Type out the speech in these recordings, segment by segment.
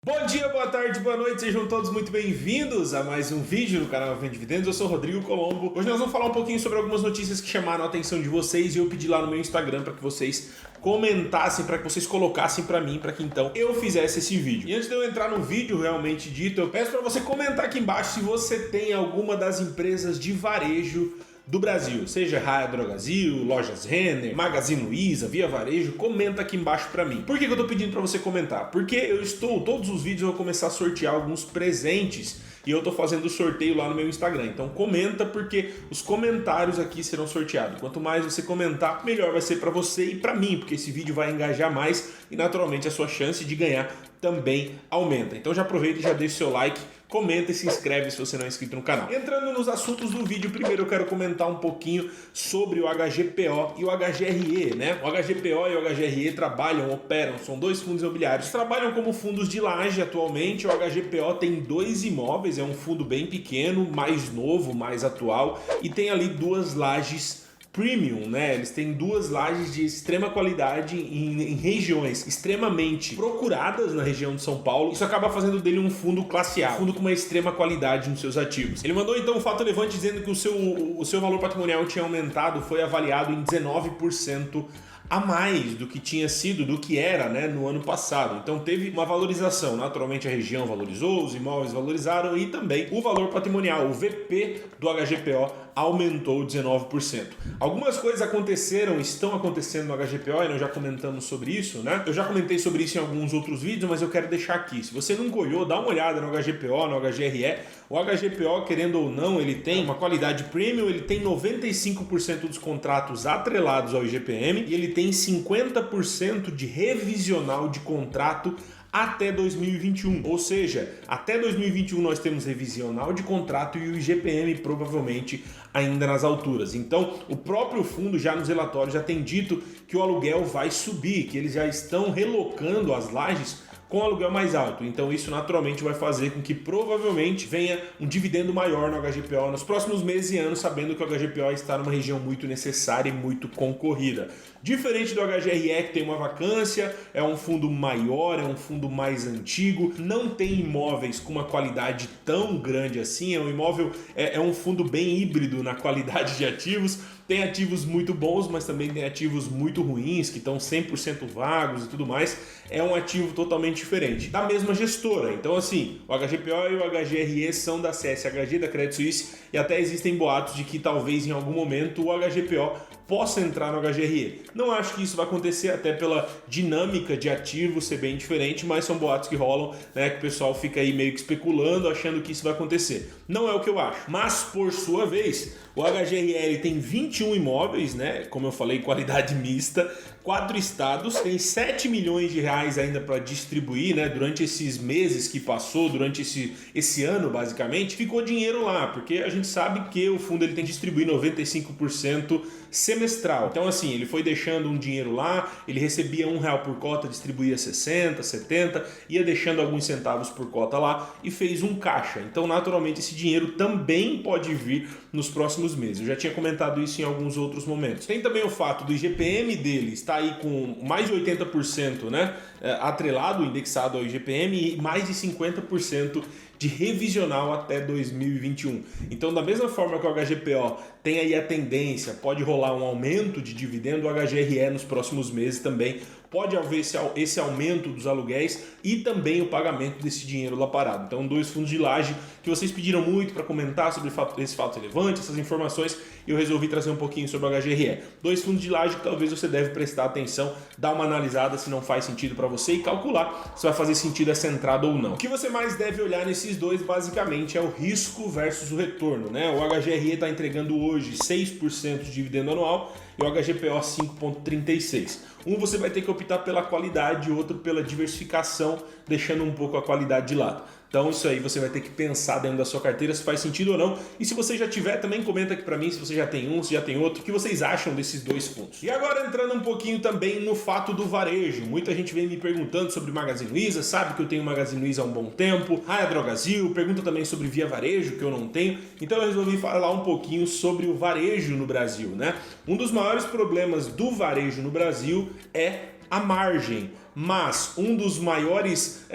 Bom dia, boa tarde, boa noite, sejam todos muito bem-vindos a mais um vídeo no canal Vem Dividendos. Eu sou o Rodrigo Colombo. Hoje nós vamos falar um pouquinho sobre algumas notícias que chamaram a atenção de vocês e eu pedi lá no meu Instagram para que vocês comentassem, para que vocês colocassem para mim, para que então eu fizesse esse vídeo. E antes de eu entrar no vídeo realmente dito, eu peço para você comentar aqui embaixo se você tem alguma das empresas de varejo do Brasil, seja Raia Drogasil, Lojas Renner, Magazine Luiza, Via Varejo, comenta aqui embaixo pra mim. Por que eu tô pedindo pra você comentar? Porque todos os vídeos eu vou começar a sortear alguns presentes e eu tô fazendo o sorteio lá no meu Instagram. Então comenta, porque os comentários aqui serão sorteados. Quanto mais você comentar, melhor vai ser pra você e pra mim, porque esse vídeo vai engajar mais e naturalmente a sua chance de ganhar também aumenta. Então já aproveita e já deixa o seu like, comenta e se inscreve se você não é inscrito no canal. Entrando nos assuntos do vídeo, primeiro eu quero comentar um pouquinho sobre o HGPO e o HGRE, né? O HGPO e o HGRE operam, são dois fundos imobiliários, trabalham como fundos de laje atualmente. O HGPO tem 2 imóveis, é um fundo bem pequeno, mais novo, mais atual, e tem ali 2 lajes premium, né? Eles têm 2 lajes de extrema qualidade em regiões extremamente procuradas na região de São Paulo. Isso acaba fazendo dele um fundo classe A, um fundo com uma extrema qualidade nos seus ativos. Ele mandou então um fato relevante dizendo que o seu valor patrimonial tinha aumentado, foi avaliado em 19% a mais do que tinha sido, do que era, né, no ano passado. Então teve uma valorização, naturalmente a região valorizou, os imóveis valorizaram e também o valor patrimonial, o VP do HGPO aumentou 19%. Algumas coisas estão acontecendo no HGPO e nós já comentamos sobre isso, né? Eu já comentei sobre isso em alguns outros vídeos, mas eu quero deixar aqui. Se você nunca olhou, dá uma olhada no HGPO, no HGRE. O HGPO, querendo ou não, ele tem uma qualidade premium, ele tem 95% dos contratos atrelados ao IGPM e ele tem 50% de revisional de contrato até 2021, ou seja, até 2021 nós temos revisional de contrato e o IGPM provavelmente ainda nas alturas. Então, o próprio fundo já nos relatórios já tem dito que o aluguel vai subir, que eles já estão relocando as lajes com aluguel mais alto. Então isso naturalmente vai fazer com que provavelmente venha um dividendo maior no HGPO nos próximos meses e anos, sabendo que o HGPO está numa região muito necessária e muito concorrida. Diferente do HGRE, que tem uma vacância, é um fundo maior, é um fundo mais antigo, não tem imóveis com uma qualidade tão grande assim, é um fundo bem híbrido na qualidade de ativos. Tem ativos muito bons, mas também tem ativos muito ruins, que estão 100% vagos e tudo mais. É um ativo totalmente diferente, da mesma gestora. Então assim, o HGPO e o HGRE são da CSHG, da Credit Suisse, e até existem boatos de que talvez em algum momento o HGPO possa entrar no HGRE. Não acho que isso vai acontecer, até pela dinâmica de ativos ser bem diferente, mas são boatos que rolam, né, que o pessoal fica aí meio que especulando, achando que isso vai acontecer. Não é o que eu acho. Mas, por sua vez, o HGRE tem 21 imóveis, né, como eu falei, qualidade mista, 4 estados, tem 7 milhões de reais ainda para distribuir, né, durante esses meses que passou, durante esse ano basicamente, ficou dinheiro lá, porque a gente sabe que o fundo ele tem que distribuir 95% semestral. Então assim, ele foi deixando um dinheiro lá, ele recebia R$1 por cota, distribuía 60, 70, ia deixando alguns centavos por cota lá e fez um caixa. Então naturalmente esse dinheiro também pode vir nos próximos meses. Eu já tinha comentado isso em alguns outros momentos. Tem também o fato do IGPM dele estar aí com mais de 80%, né, atrelado, indexado ao IGPM, e mais de 50% de revisional até 2021. Então, da mesma forma que o HGPO tem aí a tendência, pode rolar um aumento de dividendo, o HGRE nos próximos meses também pode haver esse aumento dos aluguéis e também o pagamento desse dinheiro lá parado. Então, 2 fundos de laje que vocês pediram muito para comentar sobre esse fato relevante, essas informações, e eu resolvi trazer um pouquinho sobre o HGRE. 2 fundos de laje que talvez você deve prestar atenção, dar uma analisada se não faz sentido para você e calcular se vai fazer sentido essa entrada ou não. O que você mais deve olhar nesses dois basicamente é o risco versus o retorno, né? O HGRE está entregando hoje 6% de dividendo anual e o HGPO 5,36%. Um você vai ter que optar pela qualidade, outro pela diversificação, deixando um pouco a qualidade de lado. Então isso aí você vai ter que pensar dentro da sua carteira se faz sentido ou não. E se você já tiver, também comenta aqui pra mim se você já tem um, se já tem outro, o que vocês acham desses 2 fundos. E agora entrando um pouquinho também no fato do varejo. Muita gente vem me perguntando sobre Magazine Luiza, sabe que eu tenho Magazine Luiza há um bom tempo, Raia Drogasil, pergunta também sobre Via Varejo, que eu não tenho. Então eu resolvi falar um pouquinho sobre o varejo no Brasil, né? Um dos maiores problemas do varejo no Brasil é a margem. mas um dos maiores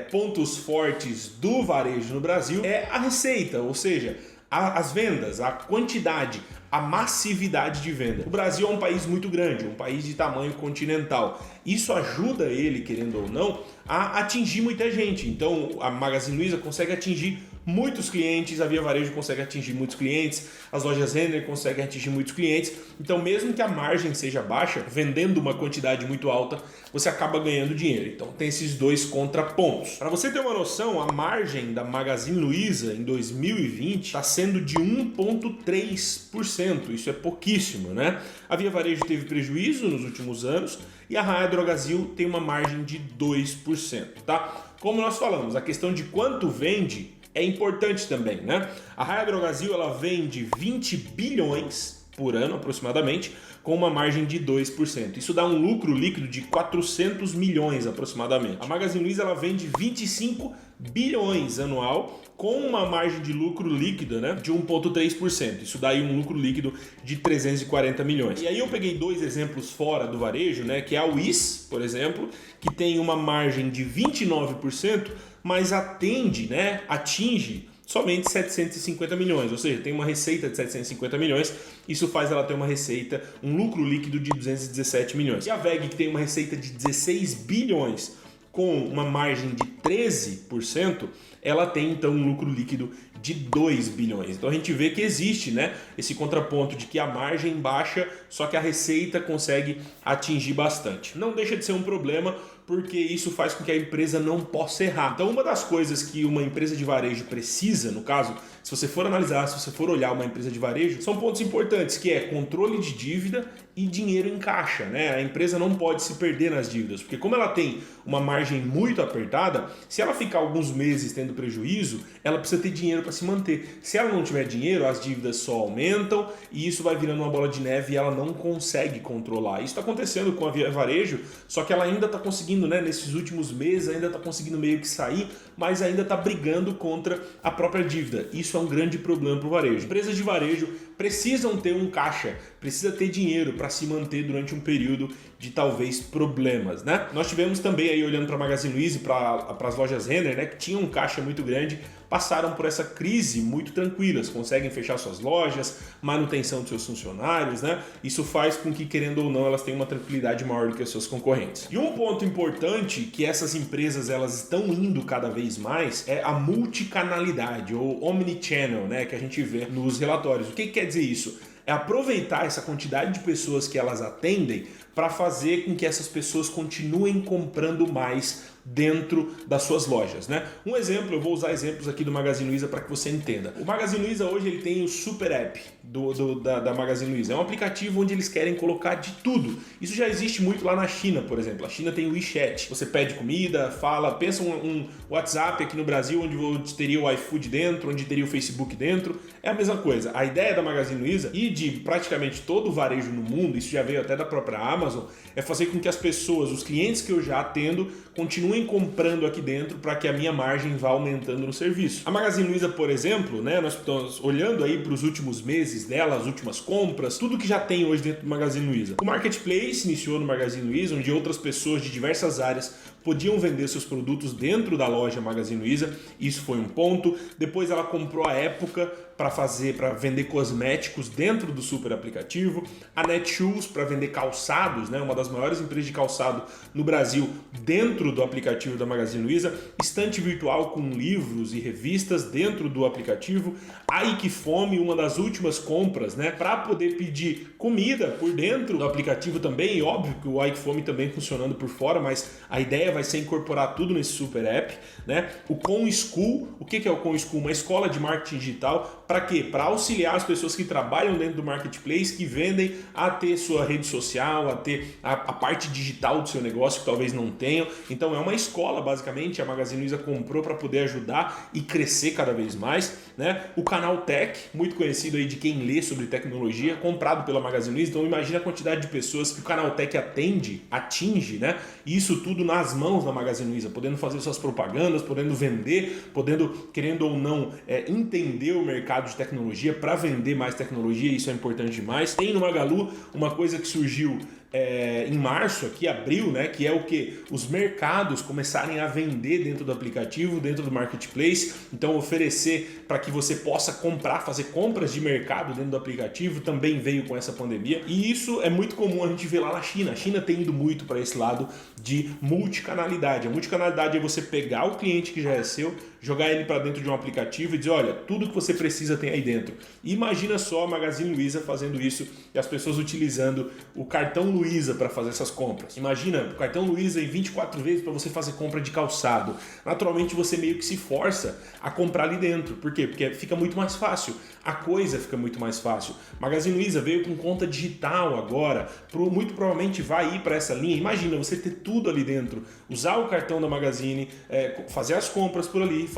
pontos fortes do varejo no Brasil é a receita, ou seja, as vendas, a quantidade, a massividade de venda. O Brasil é um país muito grande, um país de tamanho continental. Isso ajuda ele, querendo ou não, a atingir muita gente. Então a Magazine Luiza consegue atingir muitos clientes, a Via Varejo consegue atingir muitos clientes, as lojas Renner conseguem atingir muitos clientes. Então, mesmo que a margem seja baixa, vendendo uma quantidade muito alta, você acaba ganhando dinheiro. Então, tem esses dois contrapontos. Para você ter uma noção, a margem da Magazine Luiza em 2020 está sendo de 1,3%. Isso é pouquíssimo, né? A Via Varejo teve prejuízo nos últimos anos e a Raia Drogasil tem uma margem de 2%, tá? Como nós falamos, a questão de quanto vende é importante também, né? A Raia Drogasil, ela vende 20 bilhões por ano, aproximadamente, com uma margem de 2%. Isso dá um lucro líquido de 400 milhões, aproximadamente. A Magazine Luiza, ela vende 25 bilhões anual, com uma margem de lucro líquida, né, de 1,3%. Isso dá aí um lucro líquido de 340 milhões. E aí eu peguei dois exemplos fora do varejo, né, que é a Wish, por exemplo, que tem uma margem de 29%, mas atinge somente 750 milhões, ou seja, tem uma receita de 750 milhões, isso faz ela ter uma receita, um lucro líquido de 217 milhões. E a WEG, que tem uma receita de 16 bilhões com uma margem de 13%, ela tem então um lucro líquido de 2 bilhões. Então a gente vê que existe, né, esse contraponto de que a margem baixa, só que a receita consegue atingir bastante. Não deixa de ser um problema, porque isso faz com que a empresa não possa errar. Então uma das coisas que uma empresa de varejo precisa, no caso, se você for analisar, se você for olhar uma empresa de varejo, são pontos importantes, que é controle de dívida e dinheiro em caixa, né? A empresa não pode se perder nas dívidas, porque como ela tem uma margem muito apertada, se ela ficar alguns meses tendo prejuízo, ela precisa ter dinheiro para se manter. Se ela não tiver dinheiro, as dívidas só aumentam e isso vai virando uma bola de neve e ela não consegue controlar. Isso está acontecendo com a Via Varejo, só que ela ainda está conseguindo, né, nesses últimos meses, ainda está conseguindo meio que sair, mas ainda está brigando contra a própria dívida. Isso é um grande problema para o varejo. Empresas de varejo precisam ter um caixa, precisa ter dinheiro para se manter durante um período de talvez problemas, né? Nós tivemos também aí, olhando para a Magazine Luiza e para as lojas Renner, né, que tinham um caixa muito grande, passaram por essa crise muito tranquilas, conseguem fechar suas lojas, manutenção dos seus funcionários, né? Isso faz com que, querendo ou não, elas tenham uma tranquilidade maior do que as suas concorrentes. E um ponto importante que essas empresas elas estão indo cada vez mais é a multicanalidade ou omnichannel, né, que a gente vê nos relatórios. O que quer dizer isso? É aproveitar essa quantidade de pessoas que elas atendem para fazer com que essas pessoas continuem comprando mais dentro das suas lojas, né? Um exemplo, eu vou usar exemplos aqui do Magazine Luiza para que você entenda. O Magazine Luiza hoje ele tem o Super App da Magazine Luiza. É um aplicativo onde eles querem colocar de tudo. Isso já existe muito lá na China, por exemplo. A China tem o WeChat. Você pede comida, fala, pensa um WhatsApp aqui no Brasil onde teria o iFood dentro, onde teria o Facebook dentro. É a mesma coisa. A ideia da Magazine Luiza e de praticamente todo o varejo no mundo, isso já veio até da própria Amazon, é fazer com que as pessoas, os clientes que eu já atendo, continuem comprando aqui dentro para que a minha margem vá aumentando no serviço. A Magazine Luiza, por exemplo, né, nós estamos olhando aí para os últimos meses dela, as últimas compras, tudo que já tem hoje dentro do Magazine Luiza. O Marketplace iniciou no Magazine Luiza, onde outras pessoas de diversas áreas podiam vender seus produtos dentro da loja Magazine Luiza. Isso foi um ponto. Depois ela comprou a Época para vender cosméticos dentro do super aplicativo, a Netshoes para vender calçados, né, uma das maiores empresas de calçado no Brasil, dentro do aplicativo da Magazine Luiza, estante virtual com livros e revistas dentro do aplicativo, a Ikifome, uma das últimas compras, né, para poder pedir comida por dentro do aplicativo também, e óbvio que o Ikifome também funcionando por fora, mas a ideia vai ser incorporar tudo nesse super app, né? O Com School, o que é o Com School? Uma escola de marketing digital. Para quê? Para auxiliar as pessoas que trabalham dentro do marketplace, que vendem, a ter sua rede social, a ter a parte digital do seu negócio que talvez não tenham. Então é uma escola, basicamente, a Magazine Luiza comprou para poder ajudar e crescer cada vez mais, né? O canal Tech, muito conhecido aí de quem lê sobre tecnologia, comprado pela Magazine Luiza. Então imagina a quantidade de pessoas que o canal Tech atinge, né? E isso tudo nas mãos da Magazine Luiza, podendo fazer suas propagandas, podendo vender, podendo, querendo ou não, entender o mercado de tecnologia para vender mais tecnologia. Isso é importante demais. Tem no Magalu uma coisa que surgiu em março, aqui, abril, né, que é o que? Os mercados começarem a vender dentro do aplicativo, dentro do marketplace, então oferecer para que você possa comprar, fazer compras de mercado dentro do aplicativo, também veio com essa pandemia, e isso é muito comum a gente ver lá na China. A China tem ido muito para esse lado de multicanalidade. A multicanalidade é você pegar o cliente que já é seu, jogar ele para dentro de um aplicativo e dizer, olha, tudo que você precisa tem aí dentro. E imagina só a Magazine Luiza fazendo isso e as pessoas utilizando o cartão Luiza para fazer essas compras. Imagina o cartão Luiza em 24 vezes para você fazer compra de calçado. Naturalmente você meio que se força a comprar ali dentro. Por quê? Porque fica muito mais fácil. A coisa fica muito mais fácil. Magazine Luiza veio com conta digital agora, muito provavelmente vai ir para essa linha. Imagina você ter tudo ali dentro, usar o cartão da Magazine, fazer as compras por ali,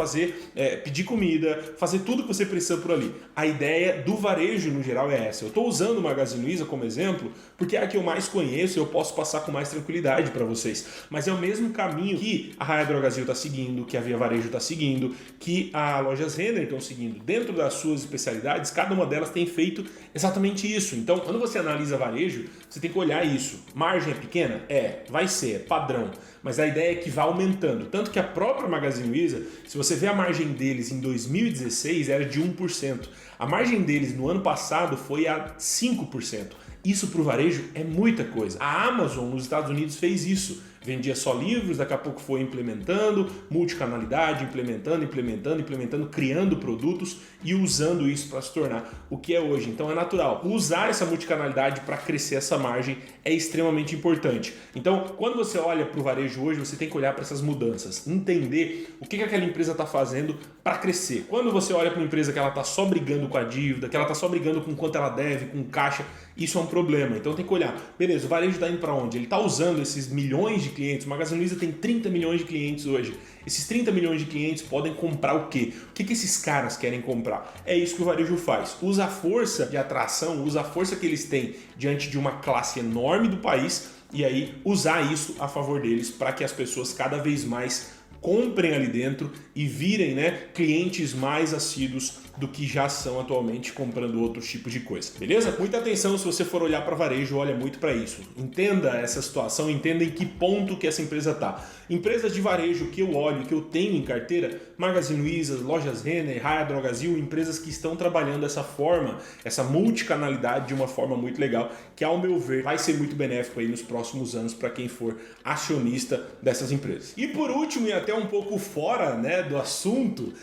pedir comida, fazer tudo que você precisa por ali. A ideia do varejo no geral é essa. Eu estou usando o Magazine Luiza como exemplo porque é a que eu mais conheço e eu posso passar com mais tranquilidade para vocês. Mas é o mesmo caminho que a Raia Drogasil está seguindo, que a Via Varejo está seguindo, que a Lojas Renner estão seguindo. Dentro das suas especialidades, cada uma delas tem feito exatamente isso. Então, quando você analisa varejo, você tem que olhar isso. Margem é pequena? Vai ser, é padrão. Mas a ideia é que vá aumentando. Tanto que a própria Magazine Luiza, se você vê a margem deles em 2016, era de 1%. A margem deles no ano passado foi a 5%. Isso para o varejo é muita coisa. A Amazon nos Estados Unidos fez isso. Vendia só livros, daqui a pouco foi implementando, multicanalidade, implementando, criando produtos e usando isso para se tornar o que é hoje. Então é natural. Usar essa multicanalidade para crescer essa margem é extremamente importante. Então, quando você olha para o varejo hoje, você tem que olhar para essas mudanças, entender o que aquela empresa está fazendo para crescer. Quando você olha para uma empresa que ela está só brigando com a dívida, que ela está só brigando com quanto ela deve, com caixa, isso é um problema. Então tem que olhar, beleza, o varejo está indo para onde? Ele está usando esses milhões de clientes. O Magazine Luiza tem 30 milhões de clientes hoje. Esses 30 milhões de clientes podem comprar o quê? O que esses caras querem comprar? É isso que o varejo faz. Usa a força de atração, usa a força que eles têm diante de uma classe enorme do país e aí usar isso a favor deles para que as pessoas cada vez mais comprem ali dentro e virem, clientes mais assíduos do que já são atualmente comprando outros tipos de coisa, beleza? Muita atenção se você for olhar para varejo, olha muito para isso. Entenda essa situação, entenda em que ponto que essa empresa está. Empresas de varejo que eu olho, que eu tenho em carteira, Magazine Luiza, Lojas Renner, Raia Drogasil, empresas que estão trabalhando dessa forma, essa multicanalidade de uma forma muito legal, que ao meu ver vai ser muito benéfico aí nos próximos anos para quem for acionista dessas empresas. E por último, e até um pouco fora do assunto,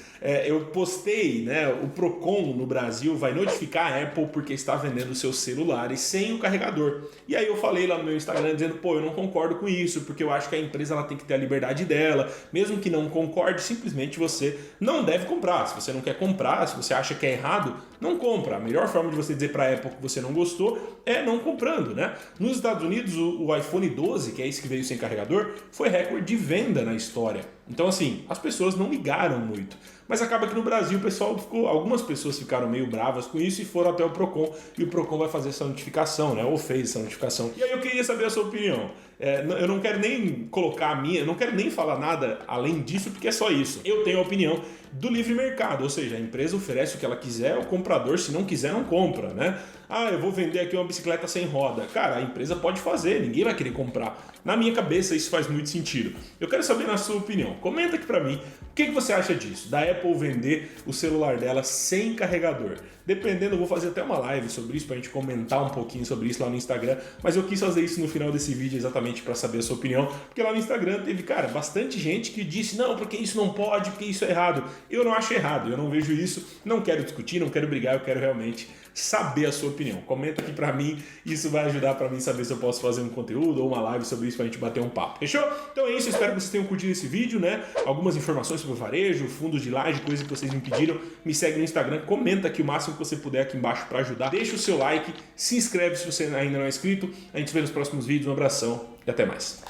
eu postei, o Procon no Brasil vai notificar a Apple porque está vendendo seus celulares sem o carregador. E aí eu falei lá no meu Instagram dizendo, eu não concordo com isso, porque eu acho que a empresa ela tem que ter a liberdade dela, mesmo que não concorde, simplesmente você não deve comprar. Se você não quer comprar, se você acha que é errado, não compra. A melhor forma de você dizer para a Apple que você não gostou é não comprando, Nos Estados Unidos, o iPhone 12, que é esse que veio sem carregador, foi recorde de venda na história. Então, assim, as pessoas não ligaram muito. Mas acaba que no Brasil algumas pessoas ficaram meio bravas com isso e foram até o Procon. E o Procon vai fazer essa notificação, ou fez essa notificação. E aí eu queria saber a sua opinião. Eu não quero nem colocar a minha, eu não quero nem falar nada além disso, porque é só isso. Eu tenho a opinião do livre mercado, ou seja, a empresa oferece o que ela quiser, o comprador, se não quiser, não compra, eu vou vender aqui uma bicicleta sem roda. Cara, a empresa pode fazer, ninguém vai querer comprar. Na minha cabeça, isso faz muito sentido. Eu quero saber na sua opinião. Comenta aqui pra mim, o que você acha disso? Da Apple vender o celular dela sem carregador. Dependendo, eu vou fazer até uma live sobre isso, pra gente comentar um pouquinho sobre isso lá no Instagram. Mas eu quis fazer isso no final desse vídeo exatamente para saber a sua opinião. Porque lá no Instagram teve, bastante gente que disse, não, porque isso não pode, porque isso é errado. Eu não acho errado, eu não vejo isso, não quero discutir, não quero brigar, eu quero realmente saber a sua opinião. Comenta aqui pra mim, isso vai ajudar pra mim saber se eu posso fazer um conteúdo ou uma live sobre isso pra gente bater um papo. Fechou? Então é isso, espero que vocês tenham curtido esse vídeo, Algumas informações sobre o varejo, fundos de laje, coisas que vocês me pediram. Me segue no Instagram, comenta aqui o máximo que você puder aqui embaixo pra ajudar. Deixa o seu like, se inscreve se você ainda não é inscrito. A gente se vê nos próximos vídeos, um abração e até mais.